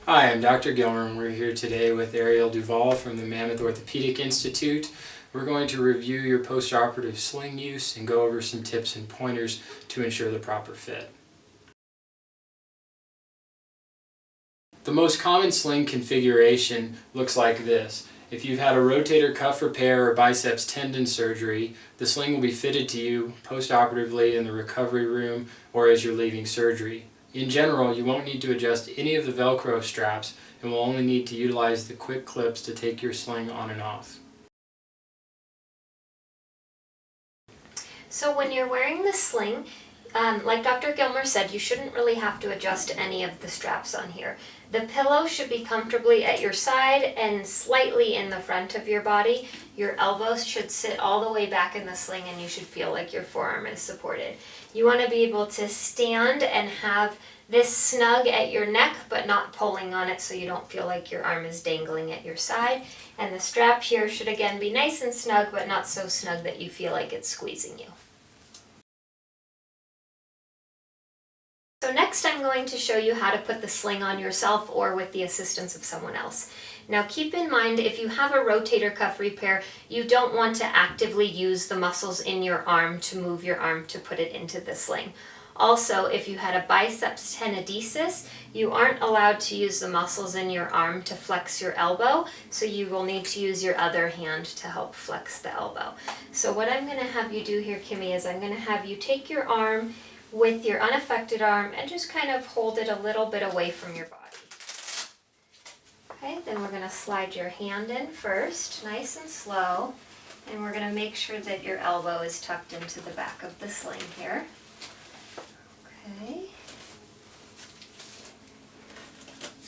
Hi, I'm Dr. Gilmer and we're here today with Ariel Duval from the Mammoth Orthopedic Institute. We're going to review your postoperative sling use and go over some tips and pointers to ensure the proper fit. The most common sling configuration looks like this. If you've had a rotator cuff repair or biceps tendon surgery, the sling will be fitted to you postoperatively in the recovery room or as you're leaving surgery. In general, you won't need to adjust any of the Velcro straps and will only need to utilize the quick clips to take your sling on and off. So when you're wearing the sling, like Dr. Gilmer said, you shouldn't really have to adjust any of the straps on here. The pillow should be comfortably at your side and slightly in the front of your body. Your elbows should sit all the way back in the sling and you should feel like your forearm is supported. You want to be able to stand and have this snug at your neck but not pulling on it so you don't feel like your arm is dangling at your side. And the strap here should again be nice and snug but not so snug that you feel like it's squeezing you. So next I'm going to show you how to put the sling on yourself or with the assistance of someone else. Now keep in mind, if you have a rotator cuff repair, you don't want to actively use the muscles in your arm to move your arm to put it into the sling. Also, if you had a biceps tenodesis, you aren't allowed to use the muscles in your arm to flex your elbow, so you will need to use your other hand to help flex the elbow. So what I'm going to have you do here, Kimmy, is I'm going to have you take your arm with your unaffected arm and just kind of hold it a little bit away from your body. Okay, then we're going to slide your hand in first, nice and slow, and we're going to make sure that your elbow is tucked into the back of the sling here. Okay.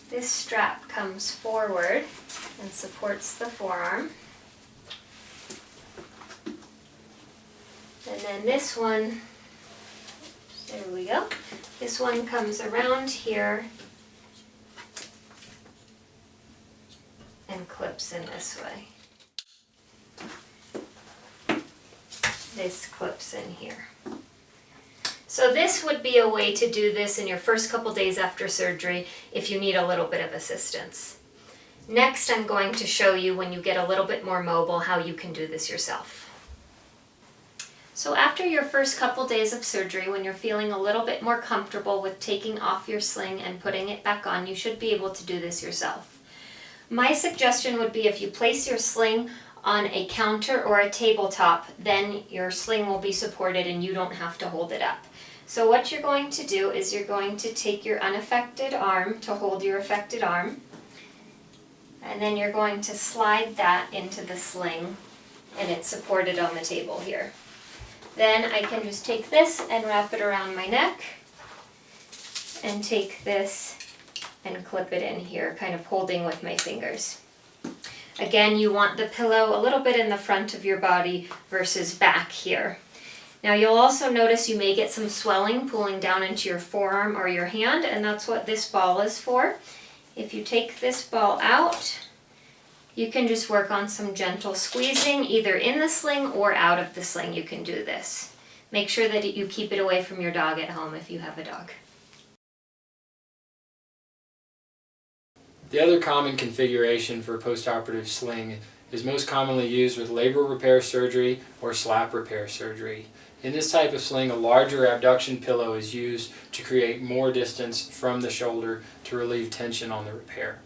This strap comes forward and supports the forearm. And then this one, there we go. This one comes around here and clips in this way. This clips in here. So this would be a way to do this in your first couple days after surgery if you need a little bit of assistance. Next, I'm going to show you, when you get a little bit more mobile, how you can do this yourself. So after your first couple days of surgery, when you're feeling a little bit more comfortable with taking off your sling and putting it back on, you should be able to do this yourself. My suggestion would be, if you place your sling on a counter or a tabletop, then your sling will be supported and you don't have to hold it up. So what you're going to do is you're going to take your unaffected arm to hold your affected arm, and then you're going to slide that into the sling, and it's supported on the table here. Then I can just take this and wrap it around my neck and take this and clip it in here, kind of holding with my fingers. Again, you want the pillow a little bit in the front of your body versus back here. Now you'll also notice you may get some swelling pooling down into your forearm or your hand, and that's what this ball is for. If you take this ball out, you can just work on some gentle squeezing, either in the sling or out of the sling. You can do this. Make sure that you keep it away from your dog at home if you have a dog. The other common configuration for postoperative sling is most commonly used with labral repair surgery or slap repair surgery. In this type of sling, a larger abduction pillow is used to create more distance from the shoulder to relieve tension on the repair.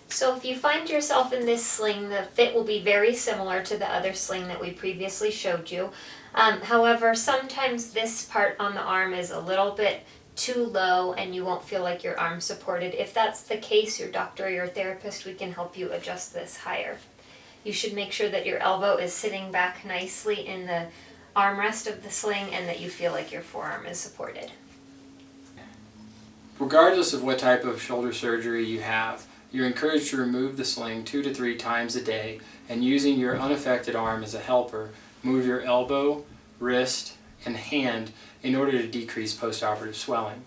So if you find yourself in this sling, the fit will be very similar to the other sling that we previously showed you. However, sometimes this part on the arm is a little bit too low and you won't feel like your arm's supported. If that's the case, your doctor or your therapist, we can help you adjust this higher. You should make sure that your elbow is sitting back nicely in the armrest of the sling and that you feel like your forearm is supported. Regardless of what type of shoulder surgery you have, you're encouraged to remove the sling 2 to 3 times a day, and using your unaffected arm as a helper, move your elbow, wrist, and hand in order to decrease postoperative swelling.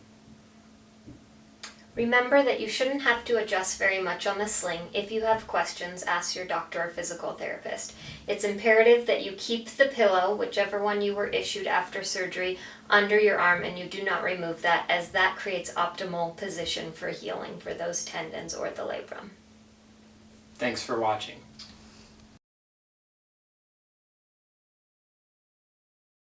Remember that you shouldn't have to adjust very much on the sling. If you have questions, ask your doctor or physical therapist. It's imperative that you keep the pillow, whichever one you were issued after surgery, under your arm, and you do not remove that, as that creates optimal position for healing for those tendons or the labrum. Thanks for watching.